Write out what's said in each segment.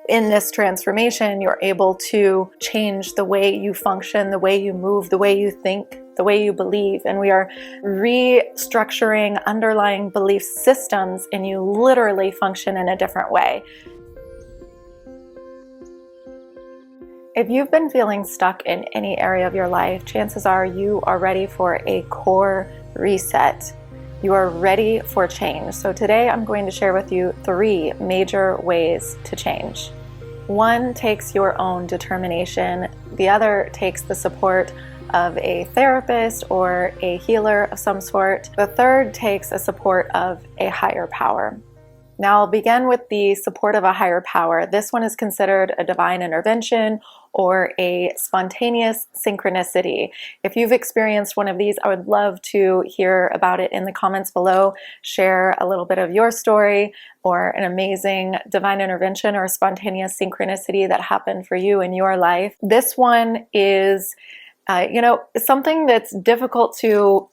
In this transformation, you're able to change the way you function, the way you move, the way you think, the way you believe. And we are restructuring underlying belief systems, and you literally function in a different way. If you've been feeling stuck in any area of your life, chances are you are ready for a core reset. You are ready for change. So today I'm going to share with you 3 major ways to change. One takes your own determination. The other takes the support of a therapist or a healer of some sort. The third takes a support of a higher power. Now I'll begin with the support of a higher power. This one is considered a divine intervention or a spontaneous synchronicity. If you've experienced one of these, I would love to hear about it in the comments below. Share a little bit of your story or an amazing divine intervention or spontaneous synchronicity that happened for you in your life. This one is, something that's difficult to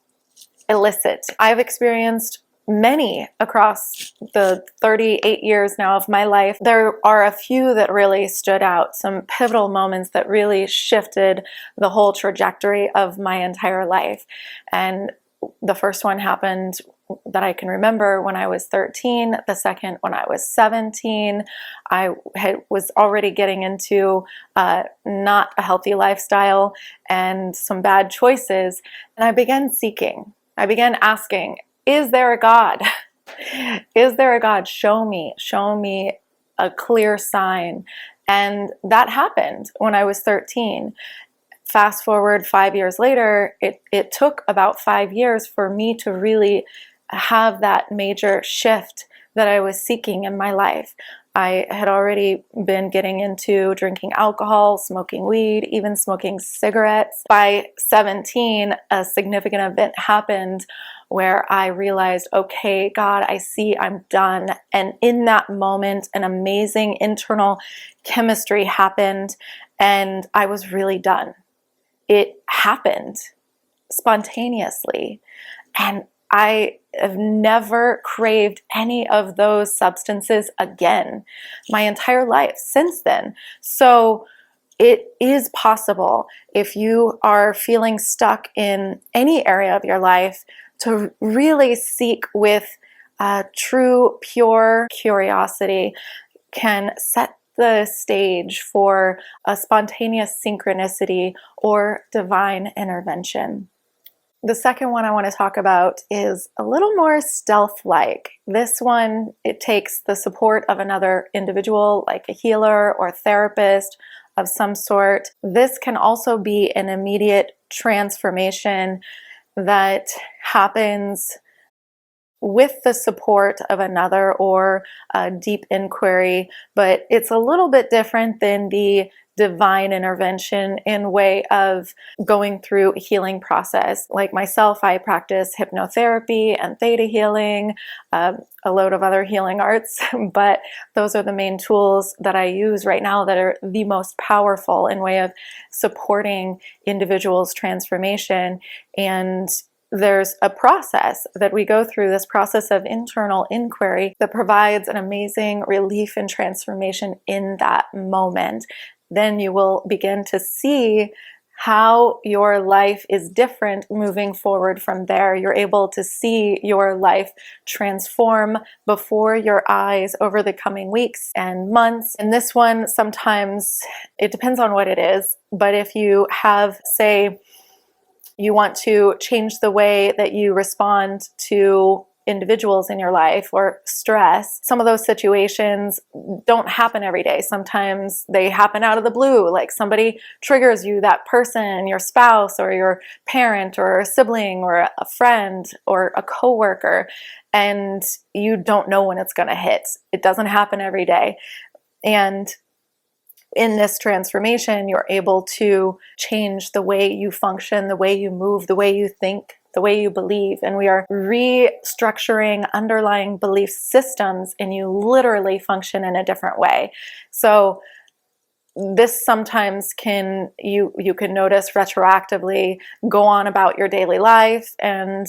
elicit. I've experienced many across the 38 years now of my life. There are a few that really stood out, some pivotal moments that really shifted the whole trajectory of my entire life. And the first one happened that I can remember when I was 13, the second when I was 17. I was already getting into not a healthy lifestyle and some bad choices, and I began seeking. I began asking, is there a God? Is there a God? Show me a clear sign. And that happened when I was 13. Fast forward 5 years later, it took about 5 years for me to really have that major shift that I was seeking in my life. I had already been getting into drinking alcohol, smoking weed, even smoking cigarettes. By 17, a significant event happened where I realized, okay, God, I see I'm done. And in that moment, an amazing internal chemistry happened, and I was really done. It happened spontaneously. And I have never craved any of those substances again my entire life since then. So it is possible, if you are feeling stuck in any area of your life, to really seek with true, pure curiosity, can set the stage for a spontaneous synchronicity or divine intervention. The second one I want to talk about is a little more stealth-like. This one, it takes the support of another individual, like a healer or therapist of some sort. This can also be an immediate transformation that happens with the support of another or a deep inquiry, but it's a little bit different than the divine intervention in way of going through a healing process. Like myself, I practice hypnotherapy and theta healing, a load of other healing arts, but those are the main tools that I use right now that are the most powerful in way of supporting individuals' transformation. And there's a process that we go through, this process of internal inquiry, that provides an amazing relief and transformation in that moment. Then you will begin to see how your life is different moving forward from there. You're able to see your life transform before your eyes over the coming weeks and months. And this one, sometimes it depends on what it is, but if you have, say, you want to change the way that you respond to individuals in your life or stress, some of those situations don't happen every day. Sometimes they happen out of the blue, like somebody triggers you, that person, your spouse or your parent or a sibling or a friend or a coworker, and you don't know when it's going to hit. It doesn't happen every day. And in this transformation, you're able to change the way you function, the way you move, the way you think, the way you believe. And we are restructuring underlying belief systems, and you literally function in a different way. So this sometimes can, you can notice retroactively, go on about your daily life and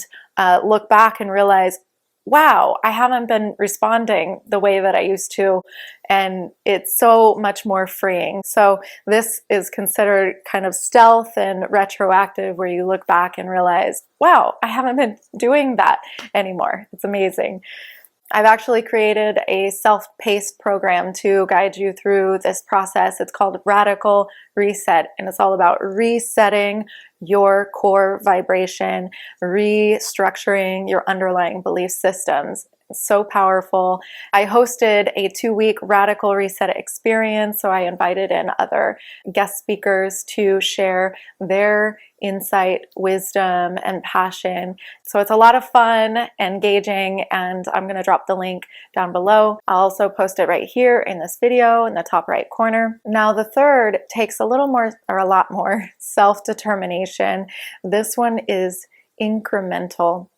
look back and realize, wow, I haven't been responding the way that I used to, and it's so much more freeing. So this is considered kind of stealth and retroactive, where you look back and realize, wow, I haven't been doing that anymore. It's amazing. I've actually created a self-paced program to guide you through this process. It's called Radical Reset, and it's all about resetting your core vibration, restructuring your underlying belief systems. It's so powerful. I hosted a 2-week Radical Reset experience, so I invited in other guest speakers to share their insight, wisdom, and passion. So it's a lot of fun, engaging, and I'm going to drop the link down below. I'll also post it right here in this video in the top right corner. Now the third takes a little more, or a lot more, self-determination. This one is incremental.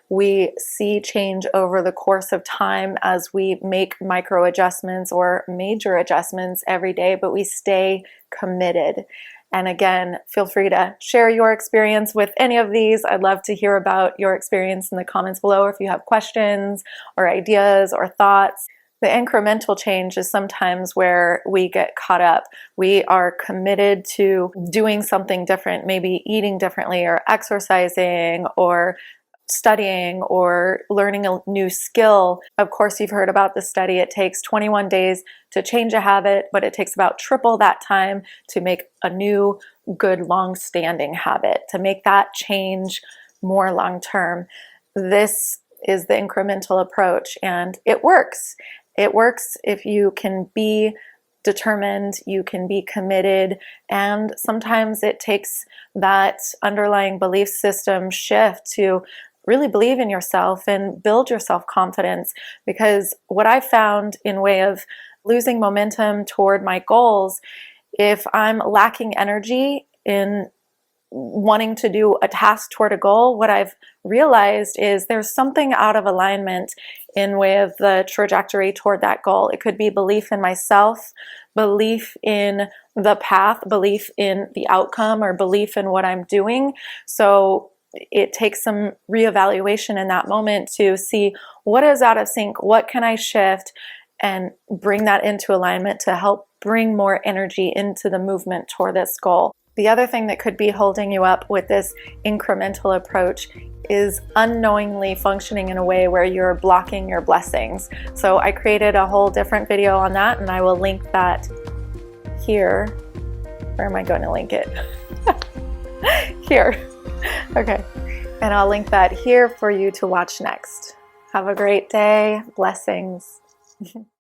We see change over the course of time as we make micro adjustments or major adjustments every day, but we stay committed. And again, feel free to share your experience with any of these. I'd love to hear about your experience in the comments below if you have questions or ideas or thoughts. The incremental change is sometimes where we get caught up. We are committed to doing something different, maybe eating differently or exercising or studying or learning a new skill. Of course, you've heard about the study. It takes 21 days to change a habit, but it takes about triple that time to make a new, good, long-standing habit, to make that change more long-term. This is the incremental approach, and it works. It works if you can be determined, you can be committed, and sometimes it takes that underlying belief system shift to really believe in yourself and build your self-confidence. Because what I found in way of losing momentum toward my goals, if I'm lacking energy in wanting to do a task toward a goal, what I've realized is there's something out of alignment in way of the trajectory toward that goal. It could be belief in myself, belief in the path, belief in the outcome, or belief in what I'm doing. So it takes some reevaluation in that moment to see what is out of sync, what can I shift, and bring that into alignment to help bring more energy into the movement toward this goal. The other thing that could be holding you up with this incremental approach is unknowingly functioning in a way where you're blocking your blessings. So I created a whole different video on that, and I will link that here. Where am I going to link it? Here. Okay. And I'll link that here for you to watch next. Have a great day. Blessings.